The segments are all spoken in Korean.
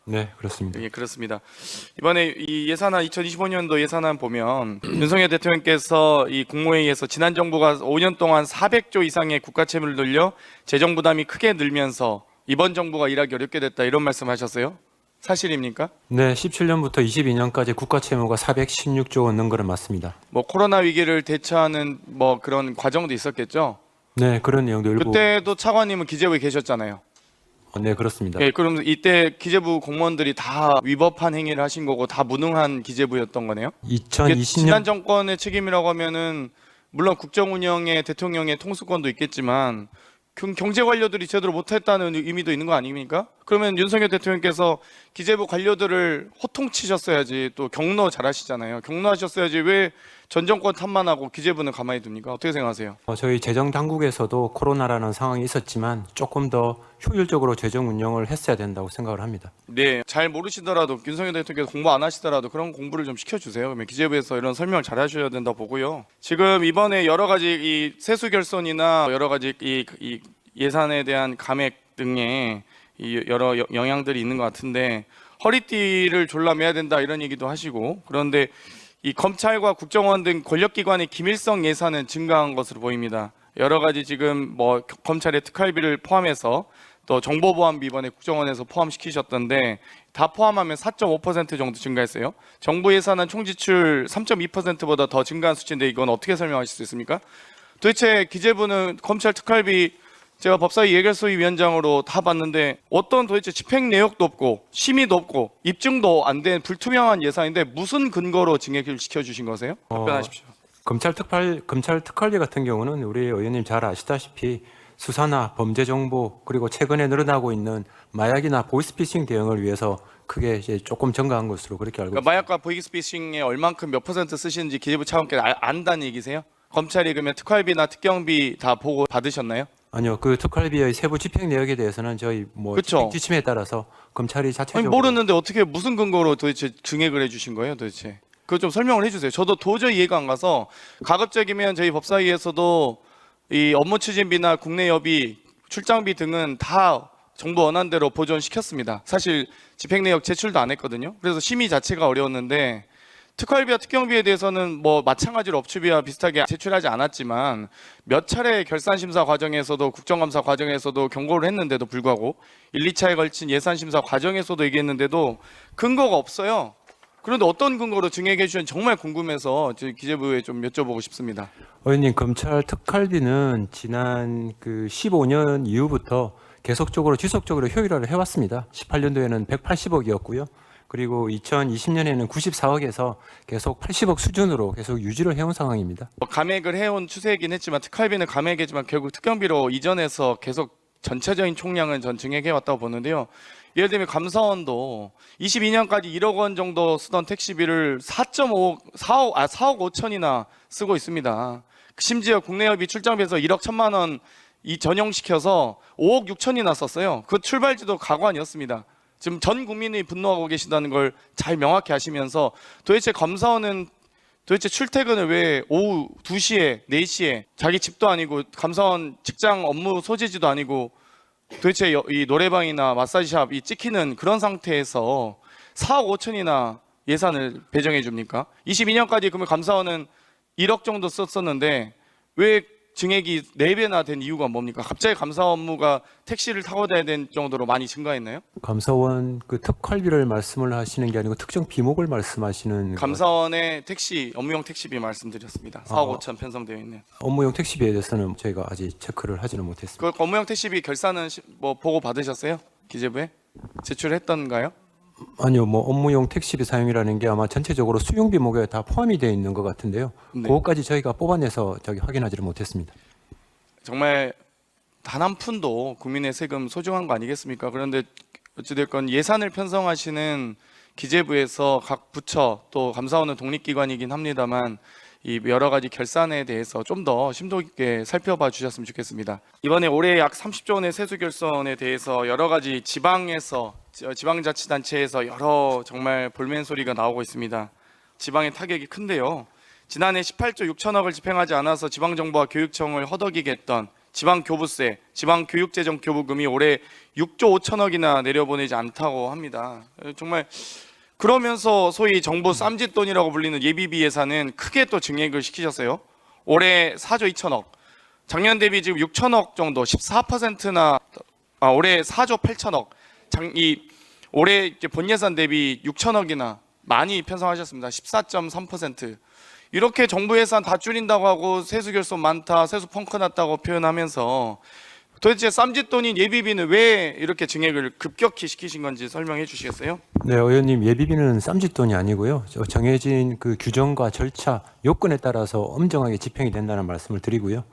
네, 그렇습니다. 예, 그렇습니다. 이번에 이 예산안 2025년도 예산안 보면 윤석열 대통령께서 이 국무회의에서 지난 정부가 5년 동안 400조 이상의 국가 채무를 늘려 재정 부담이 크게 늘면서 이번 정부가 일하기 어렵게 됐다 이런 말씀하셨어요? 사실입니까? 네, 17년부터 22년까지 국가 채무가 416조 원 는 거는 맞습니다. 뭐 코로나 위기를 대처하는 뭐 그런 과정도 있었겠죠? 네, 그런 내용도 일부. 그때도 차관님은 기재부에 계셨잖아요. 네, 그렇습니다. 예, 그럼 이때 기재부 공무원들이 다 위법한 행위를 하신 거고 다 무능한 기재부였던 거네요? 이게 2020년 지난 정권의 책임이라고 하면은 물론 국정 운영에 대통령의 통수권도 있겠지만 경제 관료들이 제대로 못했다는 의미도 있는 거 아닙니까? 그러면 윤석열 대통령께서 기재부 관료들을 호통치셨어야지. 또 경로 잘하시잖아요. 경로하셨어야지. 왜 전 정권 탓만하고 기재부는 가만히 둡니까? 어떻게 생각하세요? 저희 재정 당국에서도 코로나라는 상황이 있었지만 조금 더 효율적으로 재정 운영을 했어야 된다고 생각을 합니다. 네, 잘 모르시더라도 윤석열 대통령께서 공부 안 하시더라도 그런 공부를 좀 시켜주세요. 그러면 기재부에서 이런 설명을 잘 하셔야 된다 보고요. 지금 이번에 여러 가지 이 세수 결손이나 여러 가지 이 예산에 대한 감액 등의 이 여러 영향들이 있는 것 같은데 허리띠를 졸라매야 된다 이런 얘기도 하시고 그런데 이 검찰과 국정원 등 권력기관의 기밀성 예산은 증가한 것으로 보입니다. 여러 가지 지금 뭐 검찰의 특활비를 포함해서 또 정보보안비 이번에 국정원에서 포함시키셨던데 다 포함하면 4.5% 정도 증가했어요. 정부 예산안 총지출 3.2%보다 더 증가한 수치인데 이건 어떻게 설명하실 수 있습니까? 도대체 기재부는 검찰 특활비 제가 법사위 예결소위 위원장으로 다 봤는데 어떤 도대체 집행 내역도 없고 심의도 없고 입증도 안 된 불투명한 예산인데 무슨 근거로 증액을 시켜주신 거세요? 답변하십시오. 검찰 특활비 같은 경우는 우리 의원님 잘 아시다시피 수사나 범죄 정보 그리고 최근에 늘어나고 있는 마약이나 보이스피싱 대응을 위해서 크게 이제 조금 증가한 것으로 그렇게 알고 그러니까 마약과 보이스피싱에 얼만큼 몇 퍼센트 쓰시는지 기재부 차관께서 안다는 얘기세요? 검찰이 그러면 특활비나 특경비 다 보고 받으셨나요? 아니요, 그 특활비의 세부 집행 내역에 대해서는 저희 뭐 그쵸. 집행 지침에 따라서 검찰이 아니 자체적으로 모르는데 어떻게 무슨 근거로 도대체 증액을 해주신 거예요 도대체? 그거 좀 설명을 해주세요. 저도 도저히 이해가 안 가서 가급적이면 저희 법사위에서도 이 업무 추진비나 국내 여비, 출장비 등은 다 정부 원안대로 보존시켰습니다. 사실 집행 내역 제출도 안 했거든요. 그래서 심의 자체가 어려웠는데 특활비와 특경비에 대해서는 뭐 마찬가지로 업추비와 비슷하게 제출하지 않았지만 몇 차례 결산심사 과정에서도 국정감사 과정에서도 경고를 했는데도 불구하고 1, 2차에 걸친 예산심사 과정에서도 얘기했는데도 근거가 없어요. 그런데 어떤 근거로 증액해 주셨는지 정말 궁금해서 저희 기재부에 좀 여쭤보고 싶습니다. 의원님, 검찰 특활비는 지난 그 15년 이후부터 계속적으로 지속적으로 효율화를 해왔습니다. 18년도에는 180억이었고요. 그리고 2020년에는 94억에서 계속 80억 수준으로 계속 유지를 해온 상황입니다. 뭐 감액을 해온 추세이긴 했지만 특활비는 감액이지만 결국 특경비로 이전해서 계속 전체적인 총량은 전 증액해 왔다고 보는데요. 예를 들면 감사원도 22년까지 1억 원 정도 쓰던 택시비를 4억 5천이나 쓰고 있습니다. 심지어 국내여비 출장비에서 1억 1천만 원 이 전용시켜서 5억 6천이나 썼어요. 그 출발지도 가관이었습니다. 지금 전 국민이 분노하고 계신다는 걸 잘 명확히 아시면서 도대체 감사원은 도대체 출퇴근을 왜 오후 2시에 4시에 자기 집도 아니고 감사원 직장 업무 소재지도 아니고 도대체 이 노래방이나 마사지샵 이 찍히는 그런 상태에서 4억 5천이나 예산을 배정해 줍니까? 22년까지 그러면 감사원은 1억 정도 썼었는데 왜 증액이 4배나 된 이유가 뭡니까? 갑자기 감사 업무가 택시를 타고 다녀야 될 정도로 많이 증가했나요? 감사원 그 특활비를 말씀을 하시는 게 아니고 특정 비목을 말씀하시는 감사원의 택시 업무용 택시비 말씀드렸습니다. 4억 5천 편성되어 있는. 업무용 택시비에 대해서는 저희가 아직 체크를 하지는 못했습니다. 그 업무용 택시비 결산은 뭐 보고 받으셨어요? 기재부에 제출했던가요? 아니요, 뭐 업무용 택시비 사용이라는 게 아마 전체적으로 수용 비목에 다 포함이 되어 있는 것 같은데요. 네. 그것까지 저희가 뽑아내서 확인하지를 못했습니다. 정말 단 한 푼도 국민의 세금 소중한 거 아니겠습니까? 그런데 어찌됐건 예산을 편성하시는 기재부에서 각 부처 또 감사원은 독립기관이긴 합니다만 이 여러 가지 결산에 대해서 좀 더 심도 있게 살펴봐 주셨으면 좋겠습니다. 이번에 올해 약 30조 원의 세수 결손에 대해서 여러 가지 지방자치단체에서 여러 정말 볼멘 소리가 나오고 있습니다. 지방의 타격이 큰데요. 지난해 18조 6천억을 집행하지 않아서 지방정부와 교육청을 허덕이게 했던 지방교부세, 지방교육재정 교부금이 올해 6조 5천억이나 내려보내지 않다고 합니다. 정말 그러면서 소위 정부 쌈짓돈이라고 불리는 예비비 예산은 크게 또 증액을 시키셨어요. 올해 4조 2천억, 작년 대비 지금 6천억 정도, 14%나 올해 4조 8천억, 올해 이제 본 예산 대비 6천억이나 많이 편성하셨습니다. 14.3%. 이렇게 정부 예산 다 줄인다고 하고 세수 결손 많다, 세수 펑크 났다고 표현하면서 도대체 쌈짓돈인 예비비는 왜 이렇게 증액을 급격히 시키신 건지 설명해 주시겠어요? 네, 의원님, 예비비는 쌈짓돈이 아니고요. 정해진 그 규정과 절차, 요건에 따라서 엄정하게 집행이 된다는 말씀을 드리고요.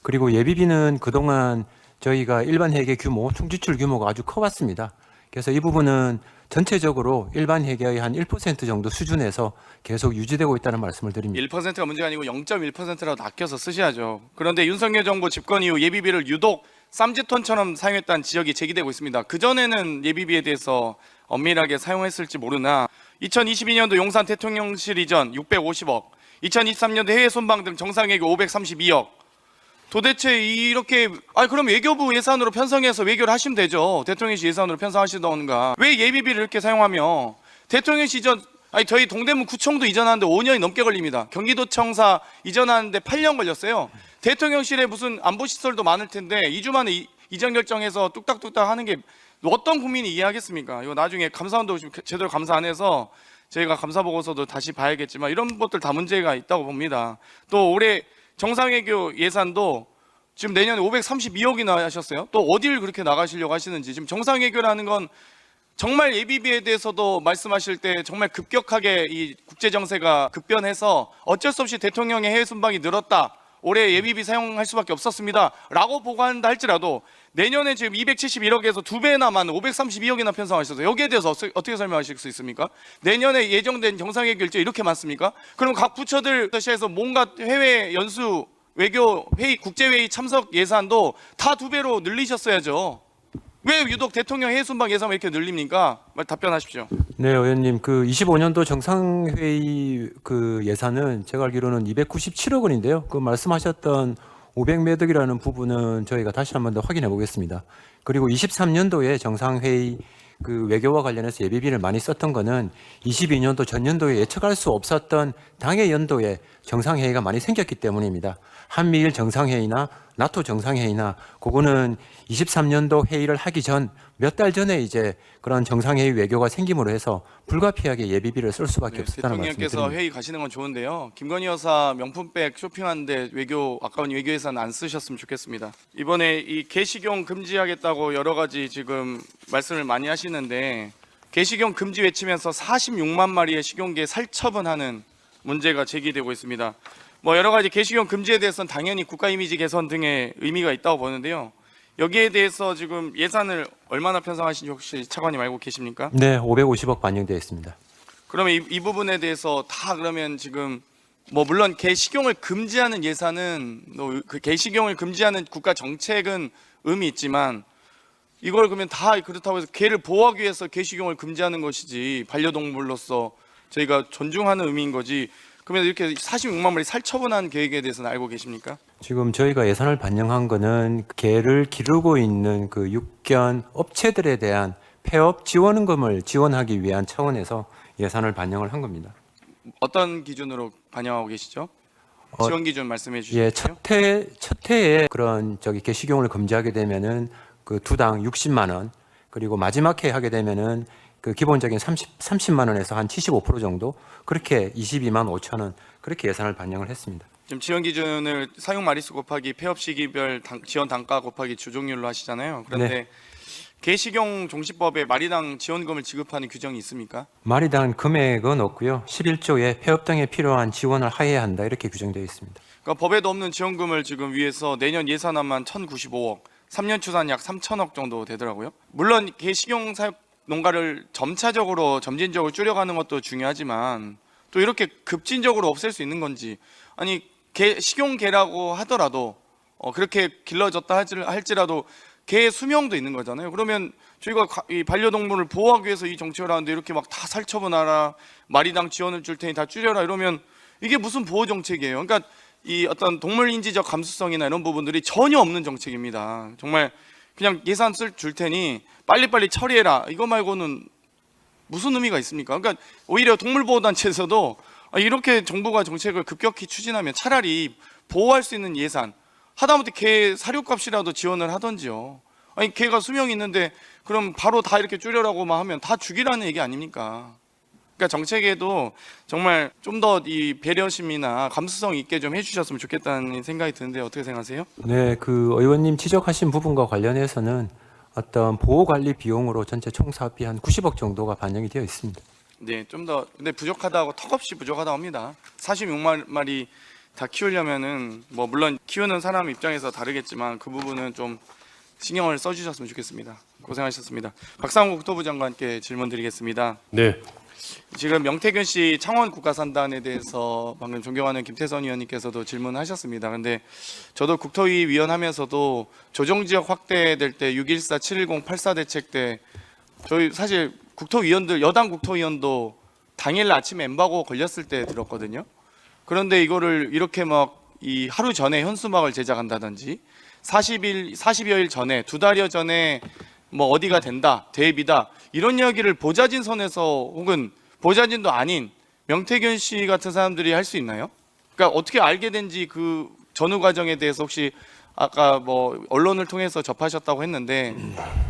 그리고 예비비는 그동안 저희가 일반 회계 규모, 총지출 규모가 아주 커왔습니다. 그래서 이 부분은 전체적으로 일반 회계의 한 1% 정도 수준에서 계속 유지되고 있다는 말씀을 드립니다. 1%가 문제가 아니고 0.1%라도 아껴서 쓰셔야죠. 그런데 윤석열 정부 집권 이후 예비비를 유독 쌈짓돈처럼 사용했다는 지적이 제기되고 있습니다. 그전에는 예비비에 대해서 엄밀하게 사용했을지 모르나 2022년도 용산 대통령실 이전 650억, 2023년도 해외 순방 등 정상외교 532억. 도대체 이렇게 그럼 외교부 예산으로 편성해서 외교를 하시면 되죠. 대통령실 예산으로 편성하시던가. 왜 예비비를 이렇게 사용하며 대통령실 이전 저희 동대문 구청도 이전하는데 5년이 넘게 걸립니다. 경기도청사 이전하는데 8년 걸렸어요. 대통령실에 무슨 안보시설도 많을 텐데 2주 만에 이전 결정해서 뚝딱뚝딱 하는 게 어떤 국민이 이해하겠습니까? 이거 나중에 감사원도 제대로 감사 안 해서 저희가 감사 보고서도 다시 봐야겠지만 이런 것들 다 문제가 있다고 봅니다. 또 올해 정상외교 예산도 지금 내년에 532억이나 하셨어요. 또 어딜 그렇게 나가시려고 하시는지. 지금 정상외교라는 건 정말 예비비에 대해서도 말씀하실 때 정말 급격하게 이 국제정세가 급변해서 어쩔 수 없이 대통령의 해외 순방이 늘었다, 올해 예비비 사용할 수밖에 없었습니다 라고 보고한다 할지라도 내년에 지금 271억에서 2배나 많은 532억이나 편성하셨어요. 여기에 대해서 어떻게 설명하실 수 있습니까? 내년에 예정된 정상회교 일정 이렇게 많습니까? 그럼 각 부처들 시에서 뭔가 해외 연수 외교 회의, 국제회의 참석 예산도 다 2배로 늘리셨어야죠. 왜 유독 대통령 해외 순방 예산만 이렇게 늘립니까? 답변하십시오. 네, 의원님, 그 25년도 정상회의 그 예산은 제가 알기로는 297억 원인데요. 그 말씀하셨던 500매덕이라는 부분은 저희가 다시 한 번 더 확인해 보겠습니다. 그리고 23년도에 정상회의 그 외교와 관련해서 예비비를 많이 썼던 거는 22년도 전년도에 예측할 수 없었던 당해 연도에 정상회의가 많이 생겼기 때문입니다. 한미일 정상회의나 나토 정상회의나 그거는 23년도 회의를 하기 전 몇 달 전에 이제 그런 정상회의 외교가 생김으로 해서 불가피하게 예비비를 쓸 수밖에 없었다는 대통령께서 말씀드립니다. 회의 가시는 건 좋은데요. 김건희 여사 명품백 쇼핑하는데 아까운 외교 예산 안 쓰셨으면 좋겠습니다. 이번에 이 개식용 금지하겠다고 여러 가지 지금 말씀을 많이 하시는데 개식용 금지 외치면서 46만 마리의 식용개 살처분하는 문제가 제기되고 있습니다. 여러 가지 개식용 금지에 대해서는 당연히 국가 이미지 개선 등의 의미가 있다고 보는데요. 여기에 대해서 지금 예산을 얼마나 편성하신지 혹시 차관님 알고 계십니까? 네, 550억 반영되어 있습니다. 그러면 이 부분에 대해서 다 그러면 지금 물론 개식용을 금지하는 예산은 그 개식용을 금지하는 국가 정책은 의미 있지만 이걸 그러면 다 그렇다고 해서 개를 보호하기 위해서 개식용을 금지하는 것이지 반려동물로서 저희가 존중하는 의미인 거지. 그러면 이렇게 46만 마리 살처분한 계획에 대해서는 알고 계십니까? 지금 저희가 예산을 반영한 거는 개를 기르고 있는 그 육견 업체들에 대한 폐업 지원금을 지원하기 위한 차원에서 예산을 반영을 한 겁니다. 어떤 기준으로 반영하고 계시죠? 지원 기준 말씀해 주시죠. 예, 첫 해에 그런 개식용을 금지하게 되면은 그 두당 60만 원, 그리고 마지막 해 하게 되면은 그 기본적인 30만 원에서 한 75% 정도, 그렇게 22만 5천 원, 그렇게 예산을 반영을 했습니다. 지금 지원 기준을 사용 마리수 곱하기 폐업 시기별 지원 단가 곱하기 주종률로 하시잖아요. 그런데 네. 개식용 종시법에 마리당 지원금을 지급하는 규정이 있습니까? 마리당 금액은 없고요. 11조에 폐업 등에 필요한 지원을 하해야 한다, 이렇게 규정되어 있습니다. 그러니까 법에도 없는 지원금을 지금 위해서 내년 예산안만 1,095억, 3년 추산 약 3천억 정도 되더라고요. 물론 개식용 사육 농가를 점진적으로 줄여가는 것도 중요하지만 또 이렇게 급진적으로 없앨 수 있는 건지, 아니 식용개라고 하더라도 그렇게 길러졌다 할지라도 개의 수명도 있는 거잖아요. 그러면 저희가 이 반려동물을 보호하기 위해서 이 정책을 하는데 이렇게 막 다 살처분하라, 마리당 지원을 줄 테니 다 줄여라 이러면 이게 무슨 보호 정책이에요? 그러니까 이 어떤 동물 인지적 감수성이나 이런 부분들이 전혀 없는 정책입니다. 정말 그냥 예산 줄 테니 빨리빨리 처리해라. 이거 말고는 무슨 의미가 있습니까? 그러니까 오히려 동물보호단체에서도 이렇게 정부가 정책을 급격히 추진하면 차라리 보호할 수 있는 예산, 하다못해 개 사료값이라도 지원을 하던지요. 아니 개가 수명이 있는데 그럼 바로 다 이렇게 줄여라고만 하면 다 죽이라는 얘기 아닙니까? 그러니까 정책에도 정말 좀 더 이 배려심이나 감수성 있게 좀 해주셨으면 좋겠다는 생각이 드는데 어떻게 생각하세요? 네, 그 의원님 지적하신 부분과 관련해서는 어떤 보호 관리 비용으로 전체 총 사업비 한 90억 정도가 반영이 되어 있습니다. 네, 좀 더 근데 부족하다고 턱없이 부족하다고 합니다. 46만 마리 다 키우려면은 뭐 물론 키우는 사람 입장에서 다르겠지만 그 부분은 좀 신경을 써주셨으면 좋겠습니다. 고생하셨습니다. 박상호 국토부 장관께 질문드리겠습니다. 네. 지금 명태균 씨 창원 국가산단에 대해서 방금 존경하는 김태선 의원님께서도 질문하셨습니다. 그런데 저도 국토위 위원하면서도 조정지역 확대될 때 6.14, 7.10, 8.4 대책 때 저희 사실 국토위원들 여당 국토위원도 당일 아침에 엠바고 걸렸을 때 들었거든요. 그런데 이거를 이렇게 막 이 하루 전에 현수막을 제작한다든지 40여일 전에 2달여 전에 뭐 어디가 된다 대비다 이런 이야기를 보좌진 선에서 혹은 보좌진도 아닌 명태균 씨 같은 사람들이 할 수 있나요? 그러니까 어떻게 알게 된지 그 전후 과정에 대해서 혹시 아까 뭐 언론을 통해서 접하셨다고 했는데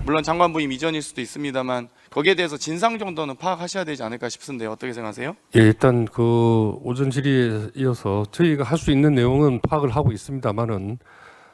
물론 장관 부임 이전일 수도 있습니다만 거기에 대해서 진상 정도는 파악하셔야 되지 않을까 싶은데 어떻게 생각하세요? 예, 일단 그 오전 질의에 이어서 저희가 할 수 있는 내용은 파악을 하고 있습니다만은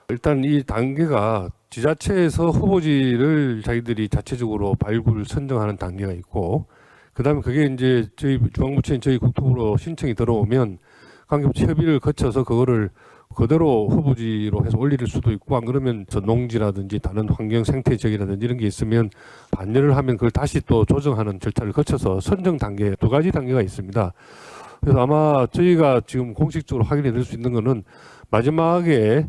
일단 이 단계가 지자체에서 후보지를 자기들이 자체적으로 발굴 선정하는 단계가 있고 그다음에 그게 이제 저희 중앙부처인 저희 국토부로 신청이 들어오면 관계부처 협의를 거쳐서 그거를 그대로 후보지로 해서 올릴 수도 있고 안 그러면 저 농지라든지 다른 환경 생태 지역이라든지 이런 게 있으면 반려를 하면 그걸 다시 또 조정하는 절차를 거쳐서 선정 단계 2가지 단계가 있습니다. 그래서 아마 저희가 지금 공식적으로 확인해 낼 수 있는 거는 마지막에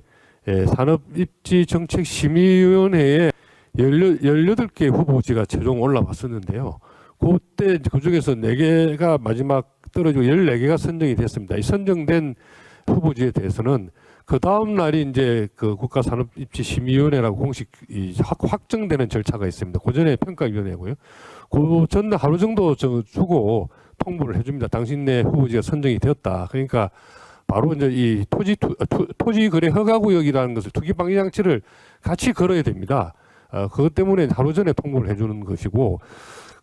산업입지정책심의위원회에 18개 후보지가 최종 올라왔었는데요. 그때 그중에서 4개가 마지막 떨어지고 14개가 선정이 됐습니다. 이 선정된 후보지에 대해서는 그 다음 날이 이제 그 국가산업입지심의위원회라고 공식 확정되는 절차가 있습니다. 그 전에 평가위원회고요. 그 전날 하루 정도 주고 통보를 해줍니다. 당신네 후보지가 선정이 되었다. 그러니까 바로 이제 이 토지 거래 허가구역이라는 것을 투기 방지 장치를 같이 걸어야 됩니다. 그것 때문에 하루 전에 통보를 해주는 것이고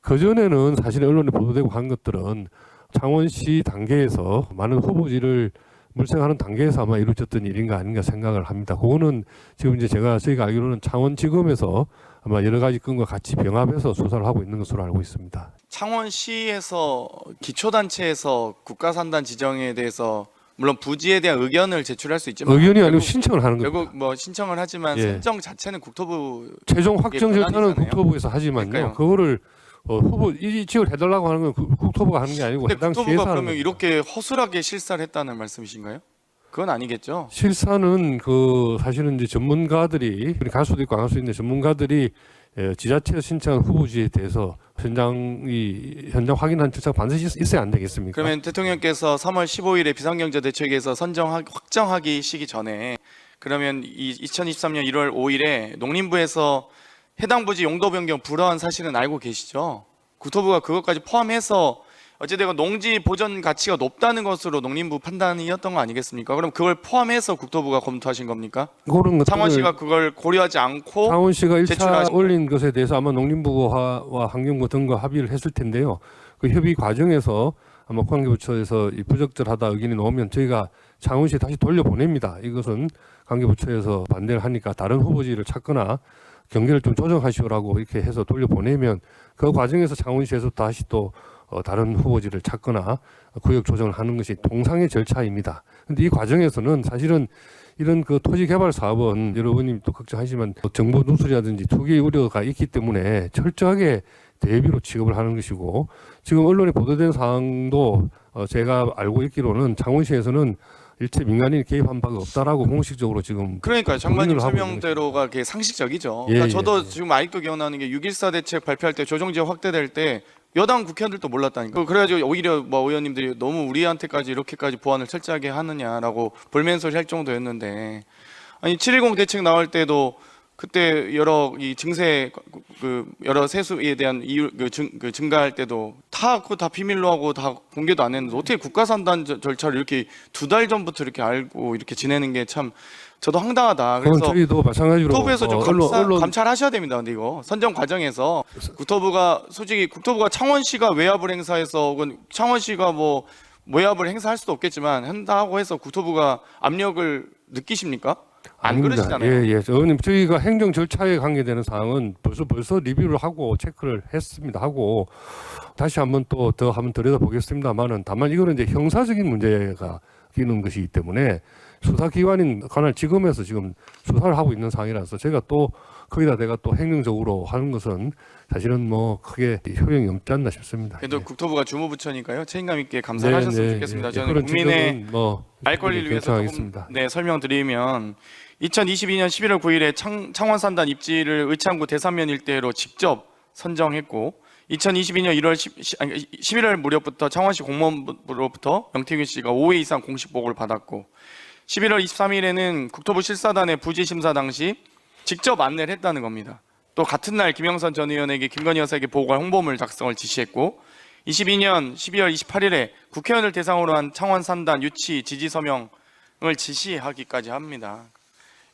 그 전에는 사실 언론에 보도되고 한 것들은 창원시 단계에서 많은 후보지를 물색하는 단계에서 아마 이루어졌던 일인가 아닌가 생각을 합니다. 그거는 지금 이제 저희가 알기로는 창원지검에서 아마 여러 가지 건과 같이 병합해서 수사를 하고 있는 것으로 알고 있습니다. 창원시에서 기초단체에서 국가산단 지정에 대해서 물론 부지에 대한 의견을 제출할 수 있지만 의견이 아니고 신청을 하는 겁니다. 결국 뭐 신청을 하지만 예. 선정 자체는 국토부 최종 확정 절차는 권한이잖아요. 국토부에서 하지만요. 그러니까요. 그거를 후보 이 지역을 해달라고 하는 건 국토부가 하는 게 아니고 근데 해당 시에서 국토부가 하는 그러면 겁니다. 이렇게 허술하게 실사를 했다는 말씀이신가요? 그건 아니겠죠. 실사는 그 사실은 이제 전문가들이 갈 수도 있고 안 갈 수도 있는데 전문가들이 지자체에서 신청한 후보지에 대해서 현장 확인한 절차가 반드시 있어야 안 되겠습니까? 그러면 대통령께서 3월 15일에 비상경제대책에서 확정하기 시기 전에 그러면 2023년 1월 5일에 농림부에서 해당 부지 용도 변경 불허한 사실은 알고 계시죠? 국토부가 그것까지 포함해서 어찌되건 농지 보전 가치가 높다는 것으로 농림부 판단이었던 거 아니겠습니까? 그럼 그걸 포함해서 국토부가 검토하신 겁니까? 그런 것들을 창원시가 그걸 고려하지 않고 창원시가 1차 제출하신 올린 것에 대해서 아마 농림부와 환경부 등과 합의를 했을 텐데요. 그 협의 과정에서 아마 관계부처에서 이 부적절하다 의견이 나오면 저희가 창원시에 다시 돌려보냅니다. 이것은 관계부처에서 반대를 하니까 다른 후보지를 찾거나 경계를 좀 조정하시오라고 이렇게 해서 돌려보내면 그 과정에서 창원시에서 다시 또 다른 후보지를 찾거나 구역 조정을 하는 것이 통상의 절차입니다. 그런데 이 과정에서는 사실은 이런 그 토지 개발 사업은 여러분이 또 걱정하시지만 정보 누설이라든지 투기 우려가 있기 때문에 철저하게 대비로 취급을 하는 것이고 지금 언론에 보도된 사항도 제가 알고 있기로는 창원시에서는 일체 민간인이 개입한 바가 없다라고 공식적으로 지금 그러니까 장관님 하고 있는 설명대로가 그게 상식적이죠. 예, 그러니까 저도 예. 지금 아직도 기억나는 게 6.14 대책 발표할 때 조정지역 확대될 때 여당 국회의원들도 몰랐다니까. 그래가지고 오히려 뭐 의원님들이 너무 우리한테까지 이렇게까지 보안을 철저하게 하느냐라고 볼멘소리 할 정도였는데, 아니 7.10 대책 나올 때도 그때 여러 이 증세 그 여러 세수에 대한 이유 그 증가할 때도 그거 다 비밀로 하고 다 공개도 안 했는데 어떻게 국가산단 절차를 이렇게 2달 전부터 이렇게 알고 이렇게 지내는 게 참 저도 황당하다. 그건 그래서 저희도 마찬가지로 국토부에서 좀 언론 감찰하셔야 됩니다. 근데 이거 선정 과정에서 국토부가 창원시가 외압을 행사해서 혹은 창원시가 뭐 외압을 행사할 수도 없겠지만 한다고 해서 국토부가 압력을 느끼십니까? 안 아닙니다. 그러시잖아요. 예. 의원님, 저희가 행정 절차에 관계되는 사항은 벌써 리뷰를 하고 체크를 했습니다. 하고 다시 한번 또 더 한번 들여다보겠습니다만은, 다만 이거는 이제 형사적인 문제가 있는 것이기 때문에 수사기관인 관할지검에서 지금 수사를 하고 있는 상황이라서 제가 또 거기다 내가 또 행정적으로 하는 것은 사실은 뭐 크게 효용이 없지 않나 싶습니다. 그래도 예. 국토부가 주무부처니까 책임감 있게 감사를 하셨으면 좋겠습니다. 저는 그런 국민의 지적은 뭐 알 권리를 위해서 조금 결정하겠습니다. 설명드리면 2022년 11월 9일에 창원산단 입지를 의창구 대산면 일대로 직접 선정했고 2022년 11월 무렵부터 창원시 공무원으로부터 명태균 씨가 5회 이상 공식 보고를 받았고 11월 23일에는 국토부 실사단의 부지 심사 당시 직접 안내를 했다는 겁니다. 또 같은 날 김영선 전 의원에게 김건희 여사에게 보고할 홍보물 작성을 지시했고 22년 12월 28일에 국회의원을 대상으로 한 창원 산단 유치 지지 서명을 지시하기까지 합니다.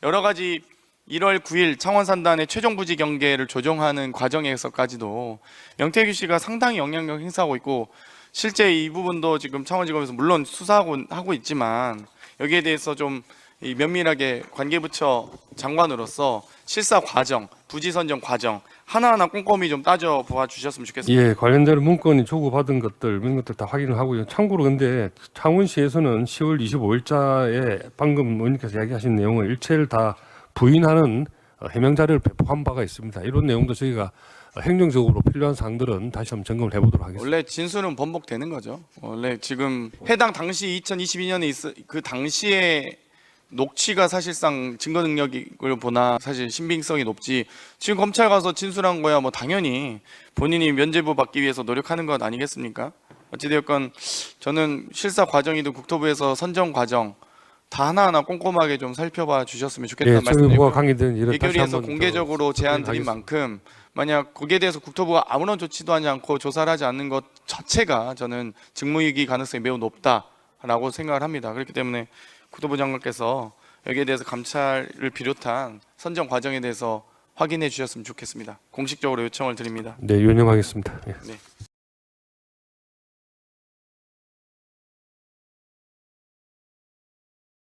여러 가지 1월 9일 창원 산단의 최종 부지 경계를 조정하는 과정에서까지도 명태균 씨가 상당히 영향력 행사하고 있고 실제 이 부분도 지금 창원지검에서 물론 수사하고 있지만 여기에 대해서 좀 면밀하게 관계부처 장관으로서 실사 과정, 부지 선정 과정 하나하나 꼼꼼히 좀 따져보아 주셨으면 좋겠습니다. 예, 관련자료 문건이 조구받은 것들 이런 것들 다 확인을 하고요. 참고로 근데 창원시에서는 10월 25일자에 방금 의원님께서 이야기하신 내용을 일체를 다 부인하는 해명 자료를 배포한 바가 있습니다. 이런 내용도 저희가 행정적으로 필요한 사항들은 다시 한번 점검을 해보도록 하겠습니다. 원래 진술은 번복되는 거죠. 원래 지금 해당 당시 2022년에 그 당시에 녹취가 사실상 증거 능력을 보나 사실 신빙성이 높지. 지금 검찰 가서 진술한 거야 뭐 당연히 본인이 면죄부 받기 위해서 노력하는 것 아니겠습니까? 어찌되었건 저는 실사 과정이든 국토부에서 선정 과정 다 하나하나 꼼꼼하게 좀 살펴봐 주셨으면 좋겠다는 예, 저희와 말씀드리고요. 관계된 일은 다시 예결위에서 한번 공개적으로 제안 드린 만큼 만약 거기에 대해서 국토부가 아무런 조치도 하지 않고 조사를 하지 않는 것 자체가 저는 직무유기 가능성이 매우 높다라고 생각을 합니다. 그렇기 때문에 국토부 장관께서 여기에 대해서 감찰을 비롯한 선정 과정에 대해서 확인해 주셨으면 좋겠습니다. 공식적으로 요청을 드립니다. 네, 유념하겠습니다. 예. 네.